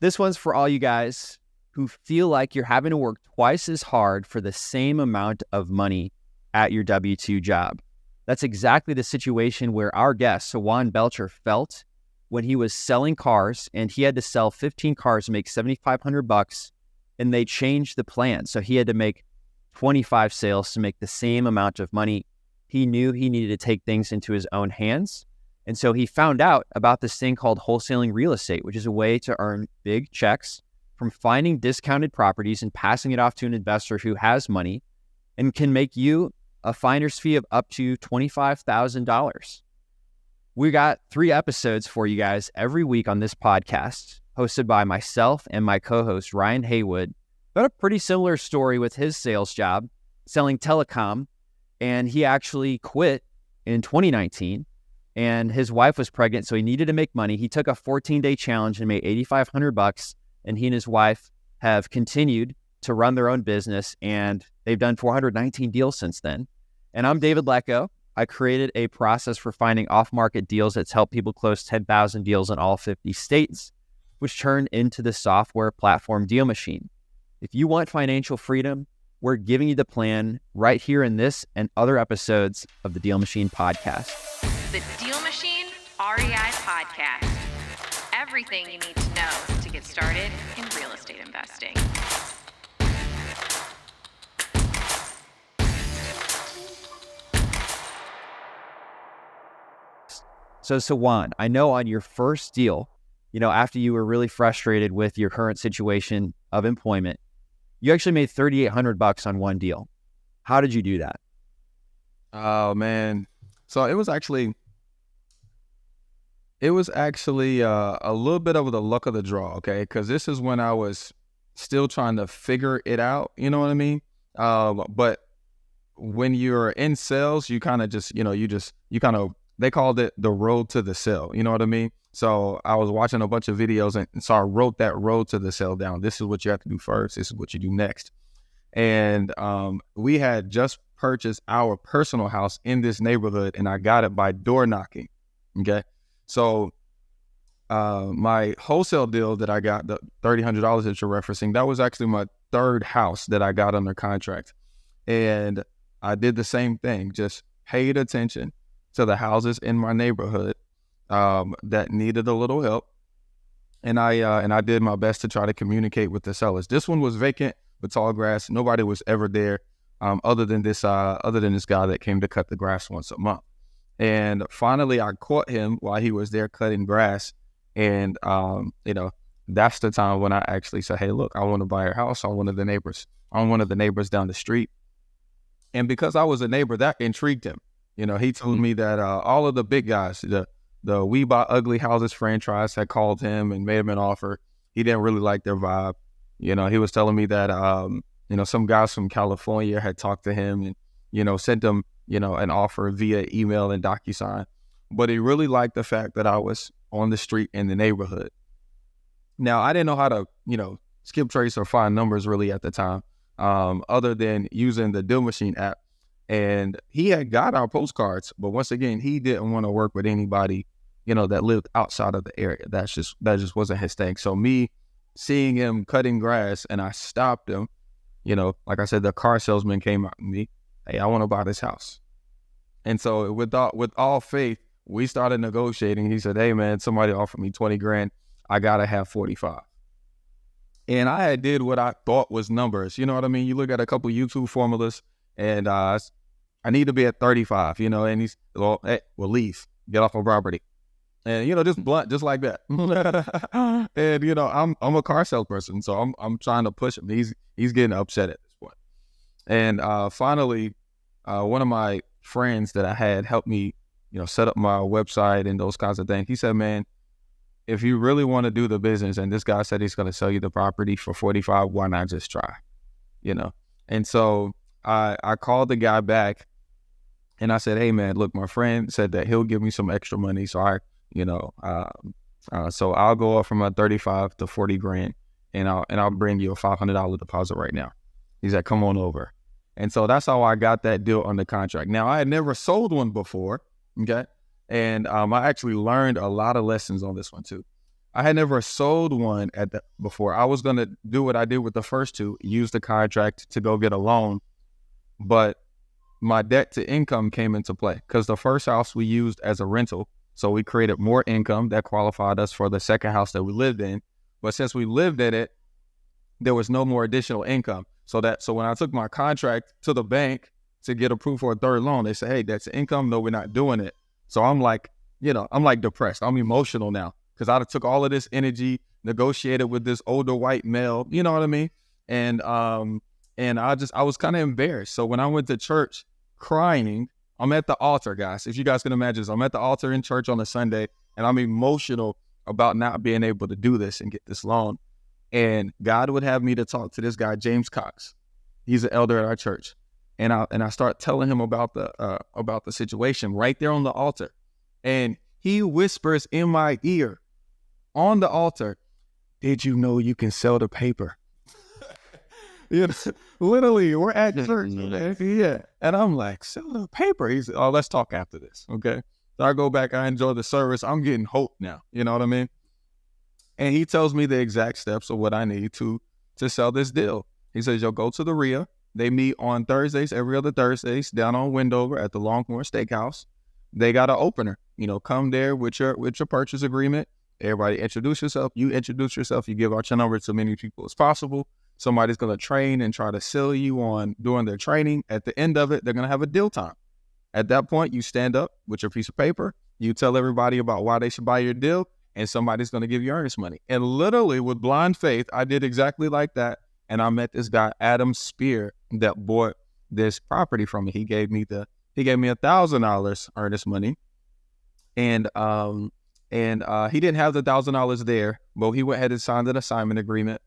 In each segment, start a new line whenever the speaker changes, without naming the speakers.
This one's for all you guys who feel like you're having to work twice as hard for the same amount of money at your W-2 job. That's exactly the situation where our guest, Sawand Belcher, felt when he was selling cars, and he had to sell 15 cars to make $7,500, and they changed the plan. So he had to make 25 sales to make the same amount of money. He knew he needed to take things into his own hands. And so he found out about this thing called wholesaling real estate, which is a way to earn big checks from finding discounted properties and passing it off to an investor who has money and can make you a finder's fee of up to $25,000. We got 3 episodes for you guys every week on this podcast, hosted by myself and my co-host, Ryan Haywood. Got a pretty similar story with his sales job, selling telecom, and he actually quit in 2019, and his wife was pregnant, so he needed to make money. He took a 14-day challenge and made $8,500, and he and his wife have continued to run their own business, and they've done 419 deals since then. And I'm David Lecco. I created a process for finding off-market deals that's helped people close 10,000 deals in all 50 states, which turned into the software platform DealMachine. If you want financial freedom, we're giving you the plan right here in this and other episodes of the DealMachine podcast.
The DealMachine REI podcast. Everything you need to know to get started in real estate investing.
So Sawand, I know on your first deal, after you were really frustrated with your current situation of employment, you actually made $3,800 on one deal. How did you do that?
Oh man. So it was actually a little bit of the luck of the draw, okay? Because this is when I was still trying to figure it out, you know what I mean? But when you're in sales, you kind of just, they called it the road to the sale, you know what I mean? So I was watching a bunch of videos, and so I wrote that road to the sale down. This is what you have to do first. This is what you do next. And we had just purchased our personal house in this neighborhood, and I got it by door knocking, okay? So my wholesale deal that I got, the $3,000 that you're referencing, that was actually my third house that I got under contract. And I did the same thing, just paid attention to the houses in my neighborhood that needed a little help. And I did my best to try to communicate with the sellers. This one was vacant with tall grass. Nobody was ever there other than this guy that came to cut the grass once a month. And finally, I caught him while he was there cutting grass. And, that's the time when I actually said, hey, look, I want to buy your house on one of the neighbors down the street. And because I was a neighbor, that intrigued him. He told me that all of the big guys, the We Buy Ugly Houses franchise had called him and made him an offer. He didn't really like their vibe. He was telling me that, some guys from California had talked to him and, sent him, an offer via email and DocuSign. But he really liked the fact that I was on the street in the neighborhood. Now, I didn't know how to, skip trace or find numbers really at the time, other than using the DealMachine app. And he had got our postcards, but once again, he didn't want to work with anybody, that lived outside of the area. That just wasn't his thing. So me seeing him cutting grass, and I stopped him, like I said, the car salesman came out to me, hey, I want to buy this house. And so with all faith, we started negotiating. He said, hey man, somebody offered me 20 grand. I got to have 45. And I had did what I thought was numbers. You know what I mean? You look at a couple YouTube formulas, and I need to be at 35, and he's, well, hey, we'll leave, get off my property. And, just blunt, just like that. And, I'm a car salesperson, so I'm trying to push him. He's getting upset at this point. And finally, one of my friends that I had helped me, set up my website and those kinds of things. He said, man, if you really want to do the business, and this guy said he's going to sell you the property for 45, why not just try, And so I called the guy back, and I said, hey man, look, my friend said that he'll give me some extra money. So so I'll go up from a 35 to 40 grand, and I'll bring you a $500 deposit right now. He said, come on over. And so that's how I got that deal under contract. Now, I had never sold one before, okay? And I actually learned a lot of lessons on this one too. I had never sold one before. I was going to do what I did with the first two, use the contract to go get a loan. But my debt to income came into play because the first house we used as a rental. So we created more income that qualified us for the second house that we lived in. But since we lived in it, there was no more additional income. So when I took my contract to the bank to get approved for a third loan, they said, hey, that's income. No, we're not doing it. So I'm like, I'm like depressed. I'm emotional now because I took all of this energy, negotiated with this older white male, you know what I mean? And I was kind of embarrassed. So when I went to church crying, I'm at the altar, guys. If you guys can imagine this, I'm at the altar in church on a Sunday, and I'm emotional about not being able to do this and get this loan. And God would have me to talk to this guy, James Cox. He's an elder at our church. And I start telling him about the situation right there on the altar. And he whispers in my ear on the altar, did you know you can sell the paper? Literally, we're at church. Yeah. And I'm like, sell the paper. He's like, oh, let's talk after this. Okay. So I go back, I enjoy the service. I'm getting hope now. You know what I mean? And he tells me the exact steps of what I need to sell this deal. He says, yo, go to the RIA. They meet on Thursdays, every other Thursdays, down on Wendover at the Longhorn Steakhouse. They got an opener. Come there with your purchase agreement. Everybody introduce yourself. You introduce yourself. You give out your number to as many people as possible. Somebody's going to train and try to sell you on during their training. At the end of it, they're going to have a deal time. At that point, you stand up with your piece of paper. You tell everybody about why they should buy your deal, and somebody's going to give you earnest money. And literally, with blind faith, I did exactly like that. And I met this guy, Adam Spear, that bought this property from me. He gave me $1,000 earnest money, and he didn't have the $1,000 there, but he went ahead and signed an assignment agreement.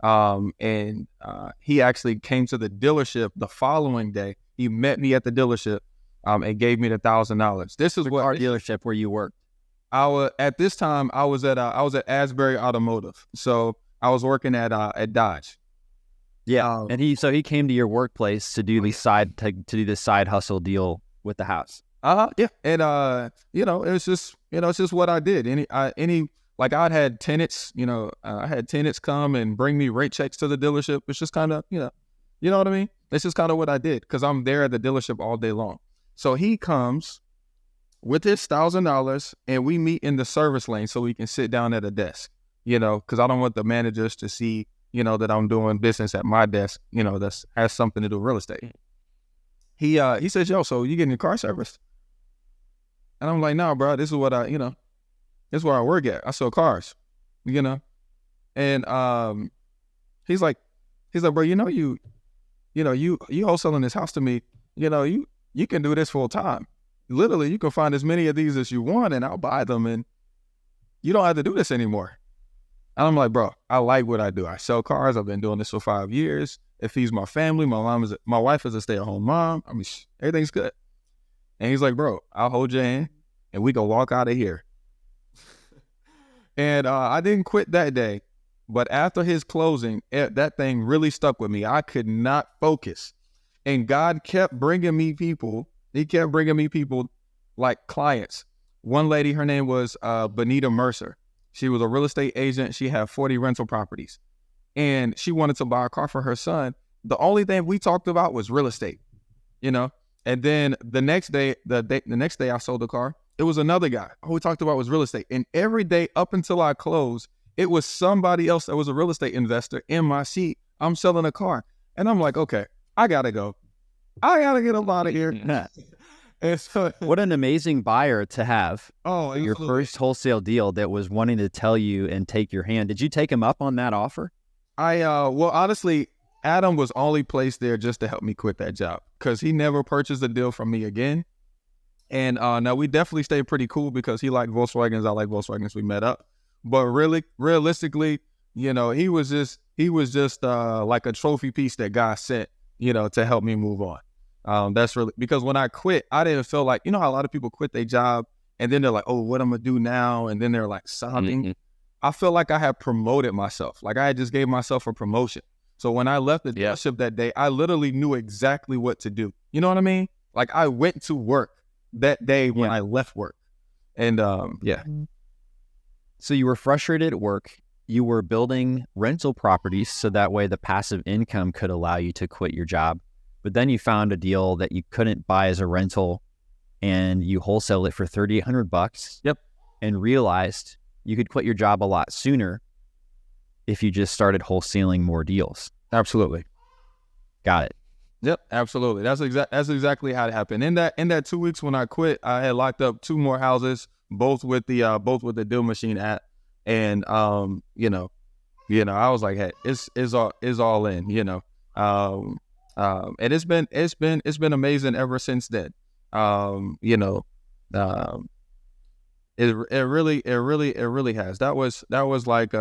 He actually came to the dealership the following day. He met me at the dealership, and gave me the $1,000. This is what
our dealership where you worked.
At this time, I was at Asbury Automotive, so I was working at Dodge.
Yeah, and he came to your workplace to do to do this side hustle deal with the house.
Yeah, and it's just what I did. I'd had tenants, I had tenants come and bring me rate checks to the dealership. It's just kind of, you know what I mean? It's just kind of what I did because I'm there at the dealership all day long. So he comes with his $1,000 and we meet in the service lane so we can sit down at a desk, because I don't want the managers to see, that I'm doing business at my desk, that has something to do with real estate. He says, yo, so you getting your car serviced? And I'm like, no, bro, this is what this is where I work at. I sell cars, And he's like, bro, you wholesaling this house to me, you can do this full time. Literally, you can find as many of these as you want and I'll buy them and you don't have to do this anymore. And I'm like, bro, I like what I do. I sell cars. I've been doing this for 5 years. It feeds my family. My wife is a stay-at-home mom. I mean, everything's good. And he's like, bro, I'll hold your hand and we can walk out of here. And I didn't quit that day. But after his closing, that thing really stuck with me. I could not focus. And God kept bringing me people. He kept bringing me people like clients. One lady, her name was Benita Mercer. She was a real estate agent. She had 40 rental properties. And she wanted to buy a car for her son. The only thing we talked about was real estate, And then the next day I sold the car, it was another guy. All we talked about was real estate. And every day up until I closed, it was somebody else that was a real estate investor in my seat. I'm selling a car. And I'm like, okay, I got to go. I got to get up out of here. And so,
what an amazing buyer to have.
Oh,
your first wholesale deal that was wanting to tell you and take your hand. Did you take him up on that offer?
Well, honestly, Adam was only placed there just to help me quit that job because he never purchased a deal from me again. And now we definitely stayed pretty cool because he liked Volkswagens. I like Volkswagens. We met up. But really, realistically, he was just like a trophy piece that God sent, to help me move on. That's really because when I quit, I didn't feel like, how a lot of people quit their job and then they're like, oh, what I'm going to do now? And then they're like sobbing. Mm-hmm. I feel like I had promoted myself. Like I had just gave myself a promotion. So when I left the dealership that day, I literally knew exactly what to do. You know what I mean? Like I went to work that day when I left work. And
So you were frustrated at work. You were building rental properties so that way the passive income could allow you to quit your job. But then you found a deal that you couldn't buy as a rental and you wholesale it for $3,800.
Yep.
And realized you could quit your job a lot sooner if you just started wholesaling more deals.
Absolutely.
Got it.
Yep, absolutely. That's exactly how it happened. In that 2 weeks when I quit, I had locked up 2 more houses, both with the DealMachine app, and I was like, hey, it's all in, and it's been amazing ever since then. It really has. That was like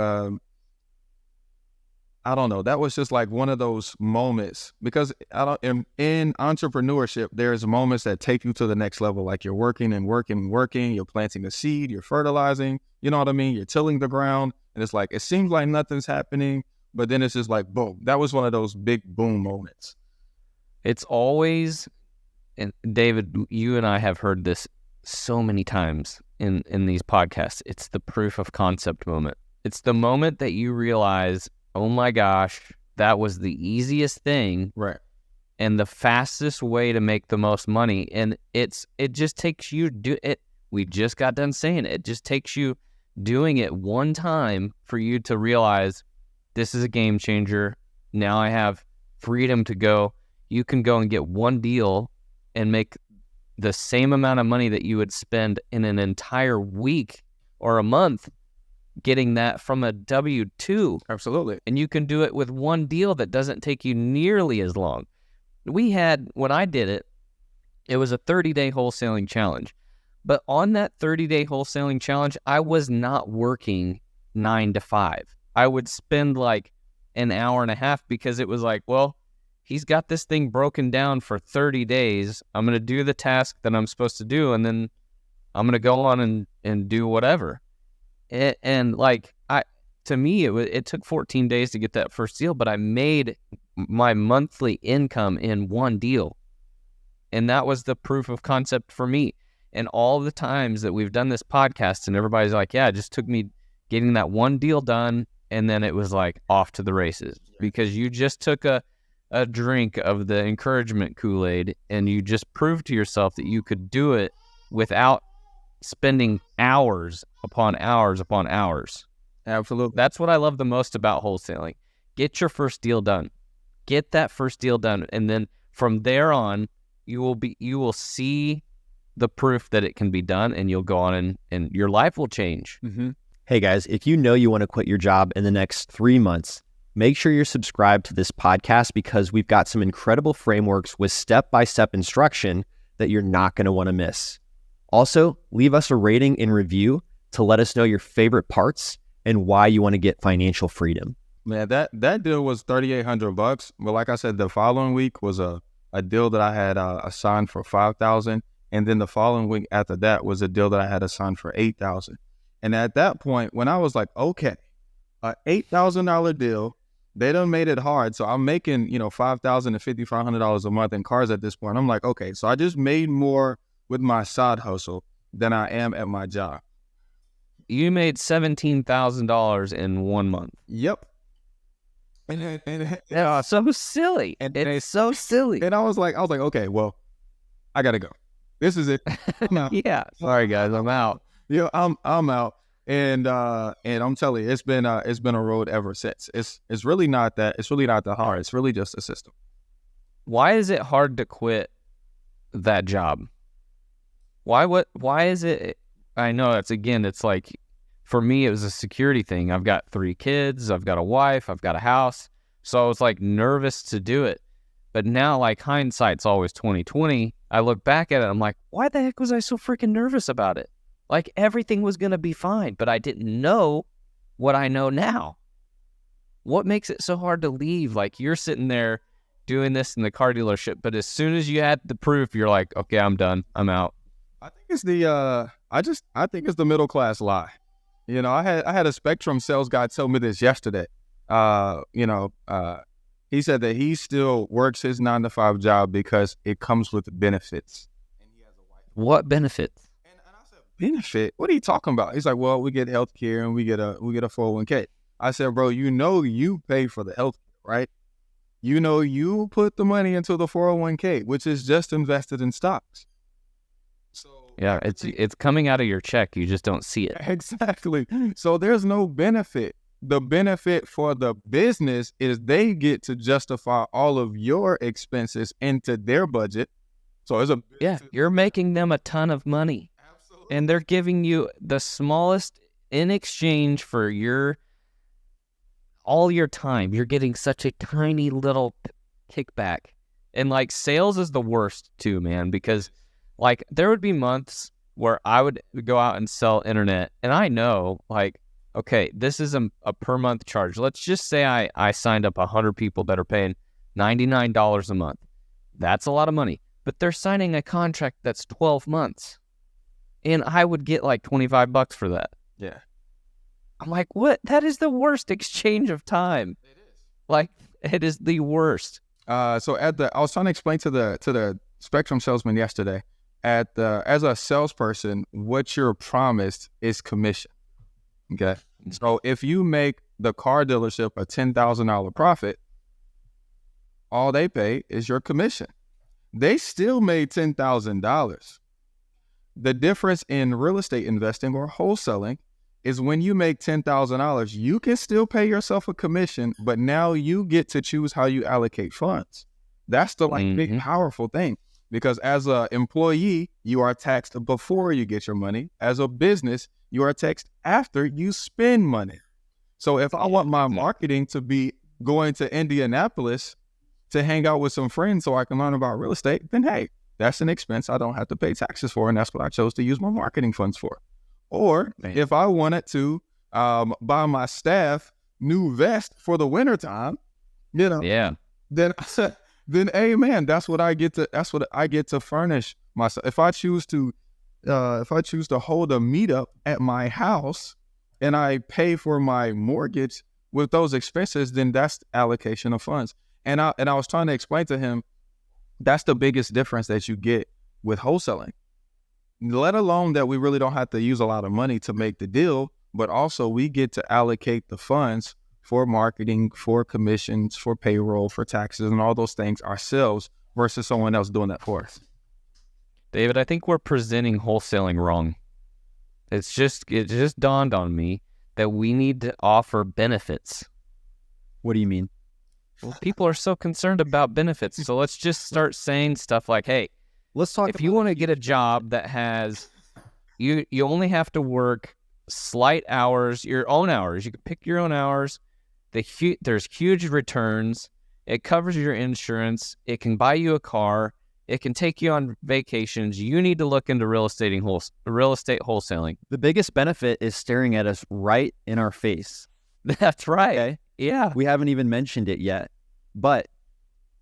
I don't know. That was just like one of those moments because in entrepreneurship, there's moments that take you to the next level. Like you're working and working and working. You're planting a seed. You're fertilizing. You know what I mean? You're tilling the ground, and it's like it seems like nothing's happening, but then it's just like boom. That was one of those big boom moments.
It's always, and David, you and I have heard this so many times in these podcasts. It's the proof of concept moment. It's the moment that you realize, oh my gosh, that was the easiest thing,
right?
And the fastest way to make the most money. And it just takes you we just got done saying it. It just takes you doing it one time for you to realize this is a game changer. Now I have freedom to go. You can go and get one deal and make the same amount of money that you would spend in an entire week or a month getting that from a W-2.
Absolutely.
And you can do it with one deal that doesn't take you nearly as long. When I did it, it was a 30-day wholesaling challenge. But on that 30-day wholesaling challenge, I was not working 9 to 5. I would spend like an hour and a half because it was like, well, he's got this thing broken down for 30 days. I'm going to do the task that I'm supposed to do, and then I'm going to go on and do whatever. To me, it took 14 days to get that first deal, but I made my monthly income in one deal. And that was the proof of concept for me. And all the times that we've done this podcast and everybody's like, yeah, it just took me getting that one deal done. And then it was like off to the races because you just took a drink of the encouragement Kool-Aid and you just proved to yourself that you could do it without spending hours upon hours upon hours.
Absolutely.
That's what I love the most about wholesaling. Get your first deal done. Get that first deal done. And then from there on, you will see the proof that it can be done, and you'll go on and your life will change.
Mm-hmm.
Hey guys, if you know you want to quit your job in the next 3 months, make sure you're subscribed to this podcast because we've got some incredible frameworks with step-by-step instruction that you're not going to want to miss. Also, leave us a rating and review to let us know your favorite parts and why you want to get financial freedom.
Man, that deal was $3,800, but like I said, the following week was a deal that I had assigned for $5,000, and then the following week after that was a deal that I had assigned for $8,000. And at that point, when I was like, okay, a $8,000 deal, they done made it hard, so I'm making $5,000 to $5,500 a month in cars at this point. I'm like, okay, so I just made more with my side hustle than I am at my job.
You made $17,000 in 1 month.
Yep.
Yeah, so silly. It's so silly.
And I was like, okay, well, I gotta go. This is it.
Yeah. Sorry guys, I'm out.
Yeah, I'm out. And I'm telling you, it's been a road ever since. It's really not that hard. It's really just a system.
Why is it hard to quit that job? Why is it? I know it's like, for me, it was a security thing. I've got 3 kids, I've got a wife, I've got a house. So I was like nervous to do it. But now, like, hindsight's always 20/20. I look back at it, I'm like, why the heck was I so freaking nervous about it? Like, everything was going to be fine, but I didn't know what I know now. What makes it so hard to leave? Like, you're sitting there doing this in the car dealership, but as soon as you had the proof, you're like, okay, I'm done. I'm out.
I think it's I think it's the middle class lie. I had a Spectrum sales guy tell me this yesterday. He said that he still works his 9 to 5 job because it comes with benefits. And he has a wife.
What benefits?
And I said, benefit? What are you talking about? He's like, well, we get health care and we get a 401k. I said, bro, you pay for the health care, right? You put the money into the 401k, which is just invested in stocks. So
Yeah, it's coming out of your check. You just don't see it.
exactly. So there's no benefit. The benefit for the business is they get to justify all of your expenses into their budget. So it's
Yeah, you're making them a ton of money.
Absolutely.
And they're giving you the smallest in exchange for all your time. You're getting such a tiny little kickback. And like sales is the worst too, man, because like there would be months where I would go out and sell internet, and I know like, okay, this is a per month charge. Let's just say I signed up 100 people that are paying $99 a month. That's a lot of money, but they're signing a contract that's 12 months, and I would get like $25 for that.
Yeah.
I'm like, what? That is the worst exchange of time.
It is.
Like, it is the worst.
So I was trying to explain to the Spectrum salesman yesterday, as a salesperson, what you're promised is commission. Okay. So if you make the car dealership a $10,000 profit, all they pay is your commission. They still made $10,000. The difference in real estate investing or wholesaling is when you make $10,000, you can still pay yourself a commission, but now you get to choose how you allocate funds. That's the big powerful thing, because as an employee, you are taxed before you get your money. As a business, you are taxed after you spend money. So if I want my marketing to be going to Indianapolis to hang out with some friends so I can learn about real estate, then hey, that's an expense I don't have to pay taxes for, and that's what I chose to use my marketing funds for. Or if I wanted to buy my staff new vest for the wintertime, then hey man, that's what I get to furnish myself. If I choose to hold a meetup at my house and I pay for my mortgage with those expenses, then that's allocation of funds. And I was trying to explain to him, that's the biggest difference that you get with wholesaling. Let alone that we really don't have to use a lot of money to make the deal, but also we get to allocate the funds for marketing, for commissions, for payroll, for taxes, and all those things ourselves versus someone else doing that for us.
David, I think we're presenting wholesaling wrong. It just dawned on me that we need to offer benefits.
What do you mean?
Well, people are so concerned about benefits, so let's just start saying stuff like, hey,
let's talk.
If you want to get a job that has, you only have to work slight hours, your own hours. You can pick your own hours. There's huge returns. It covers your insurance. It can buy you a car. It can take you on vacations. You need to look into real estate wholesaling.
The biggest benefit is staring at us right in our face.
That's right.
Okay?
Yeah.
We haven't even mentioned it yet. But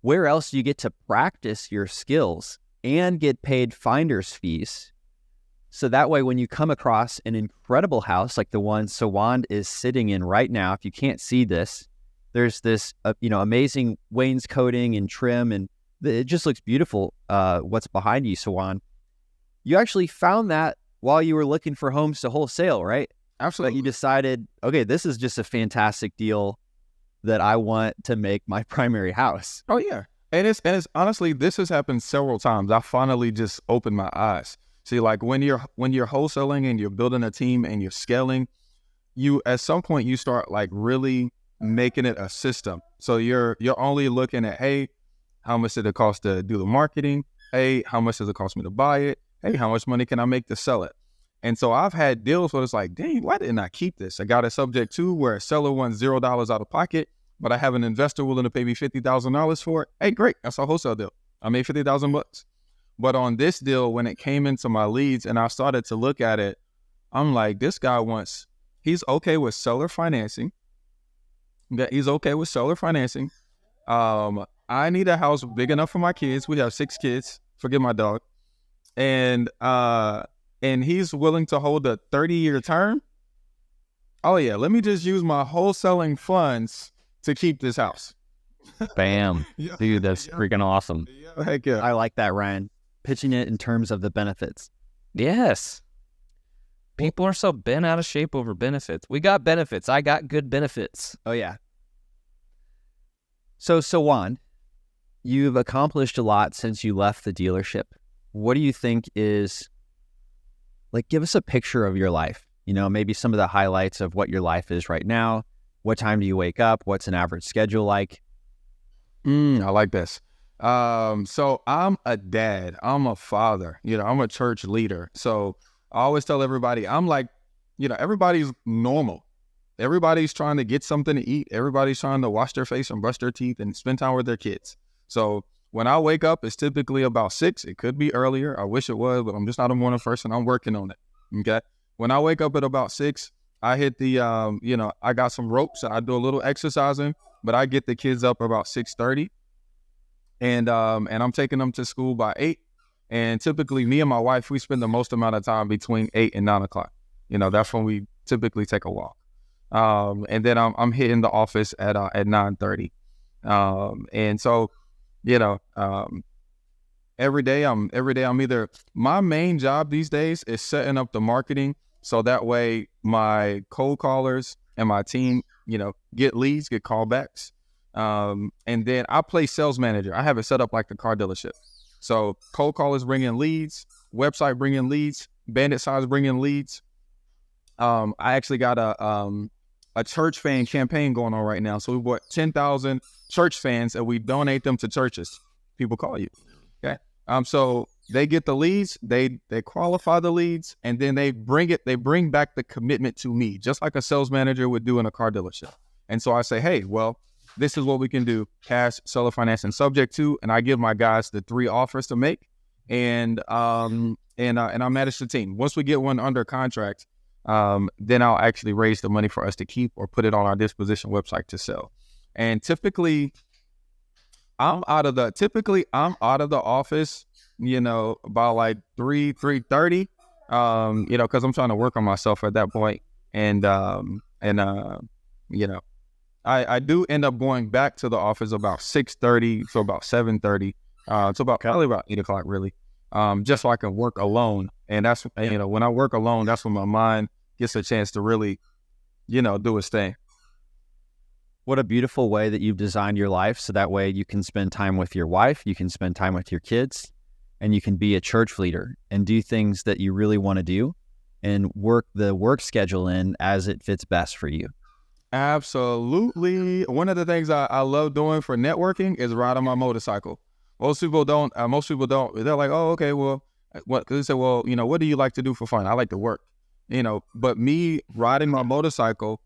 where else do you get to practice your skills and get paid finder's fees? So that way, when you come across an incredible house like the one Sawand is sitting in right now, if you can't see this, there's this amazing wainscoting and trim, and it just looks beautiful. What's behind you, Sawand? You actually found that while you were looking for homes to wholesale, right?
Absolutely.
But you decided, okay, this is just a fantastic deal that I want to make my primary house.
Oh yeah. And it's honestly, this has happened several times. I finally just opened my eyes. See, like when you're wholesaling and you're building a team and you're scaling, you at some point you start like really making it a system. So you're only looking at, hey, how much did it cost to do the marketing? Hey, how much does it cost me to buy it? Hey, how much money can I make to sell it? And so I've had deals where it's like, dang, why didn't I keep this? I got a subject to where a seller wants $0 out of pocket, but I have an investor willing to pay me $50,000 for it. Hey, great. That's a wholesale deal. I made $50,000. But on this deal, when it came into my leads and I started to look at it, I'm like, this guy he's okay with seller financing. He's okay with seller financing. I need a house big enough for my kids. We have 6 kids. Forget my dog. And he's willing to hold a 30-year term. Oh yeah, let me just use my wholesaling funds to keep this house.
Bam.
Yeah.
Dude, that's freaking awesome.
Heck yeah.
I like that, Ryan. Pitching it in terms of the benefits.
Yes. People are so bent out of shape over benefits. We got benefits. I got good benefits.
Oh, yeah. So, Sawand, you've accomplished a lot since you left the dealership. What do you think is, like, give us a picture of your life, maybe some of the highlights of what your life is right now. What time do you wake up? What's an average schedule like?
I like this. So I'm a dad. I'm a father. I'm a church leader. So I always tell everybody, I'm like, everybody's normal. Everybody's trying to get something to eat. Everybody's trying to wash their face and brush their teeth and spend time with their kids. So when I wake up, it's typically about 6. It could be earlier. I wish it was, but I'm just not a morning person. I'm working on it. Okay. When I wake up at about 6, I hit the, I got some ropes and I do a little exercising, but I get the kids up about 6:30, and I'm taking them to school by 8. And typically me and my wife, we spend the most amount of time between 8 and 9 o'clock. That's when we typically take a walk. And then I'm hitting the office at 9:30. And so, every day I'm either, my main job these days is setting up the marketing. So that way my cold callers and my team, get leads, get callbacks. And then I play sales manager. I have it set up like the car dealership. So cold callers bring in leads, website bring in leads, bandit size bring in leads. I actually got a church fan campaign going on right now. So we bought 10,000 church fans and we donate them to churches. People call you. Okay. So they get the leads, they qualify the leads, and then they bring back the commitment to me, just like a sales manager would do in a car dealership. And so I say, hey, well, this is what we can do: cash, seller financing, subject to, and I give my guys the 3 offers to make, and I manage the team. Once we get one under contract, then I'll actually raise the money for us to keep or put it on our disposition website to sell. And typically I'm out of the office, by like 3:30, cause I'm trying to work on myself at that point. I do end up going back to the office about 6:30 to about 7:30, to about probably about 8 o'clock really, just so I can work alone. And that's, when I work alone, that's when my mind gets a chance to really, do its thing.
What a beautiful way that you've designed your life. So that way you can spend time with your wife, you can spend time with your kids, and you can be a church leader and do things that you really want to do and work the work schedule in as it fits best for you.
Absolutely. One of the things I love doing for networking is riding my motorcycle. Most people don't. They're like, oh, okay, well, what? Cause they say, well, what do you like to do for fun? I like to work, but me riding my motorcycle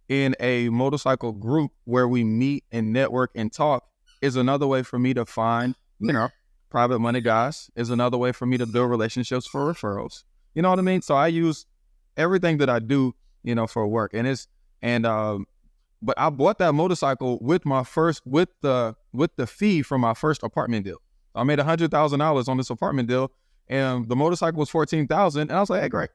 in a motorcycle group where we meet and network and talk is another way for me to find, private money guys, is another way for me to build relationships for referrals. You know what I mean? So I use everything that I do, for work. But I bought that motorcycle with the fee from my first apartment deal. I made $100,000 on this apartment deal, and the motorcycle was $14,000. And I was like, hey, great,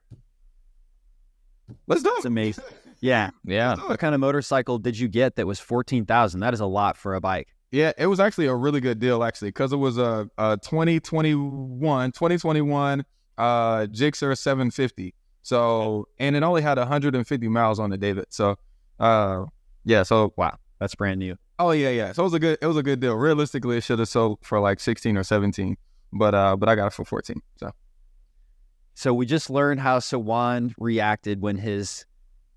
let's do it.
That's amazing. Yeah. What kind of motorcycle did you get that was $14,000? That is a lot for a bike.
Yeah, it was actually a really good deal, actually, because it was a 2021 Gixxer 750. So, and it only had 150 miles on it, David. So, so
wow, that's brand new.
Oh yeah. So it was a good deal. Realistically, it should have sold for like 16 or 17, but I got it for 14.
So we just learned how Sawand reacted when his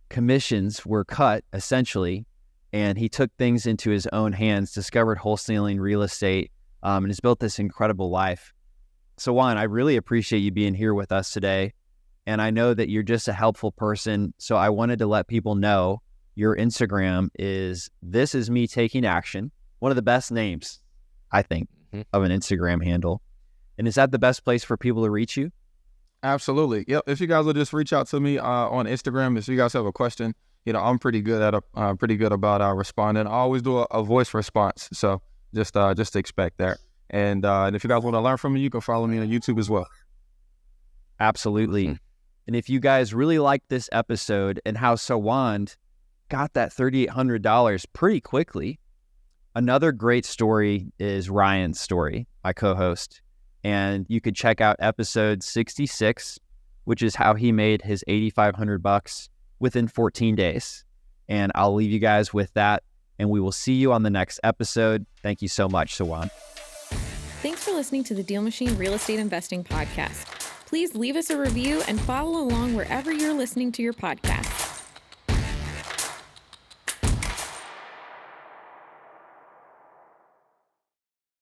commissions were cut, essentially, and he took things into his own hands, discovered wholesaling real estate, and has built this incredible life. Sawand, I really appreciate you being here with us today, and I know that you're just a helpful person, so I wanted to let people know your Instagram is This Is Me Taking Action, one of the best names, I think, of an Instagram handle. And is that the best place for people to reach you?
Absolutely. Yep. If you guys will just reach out to me on Instagram, if you guys have a question, I'm pretty good about responding. I always do a voice response, so just expect that. And if you guys want to learn from me, you can follow me on YouTube as well.
Absolutely. And if you guys really like this episode and how Sawand got that $3,800 pretty quickly, another great story is Ryan's story, my co-host. And you could check out episode 66 which is how he made his $8,500 within 14 days. And I'll leave you guys with that, and we will see you on the next episode. Thank you so much, Sawand.
Thanks for listening to the DealMachine Real Estate Investing Podcast. Please leave us a review and follow along wherever you're listening to your podcast.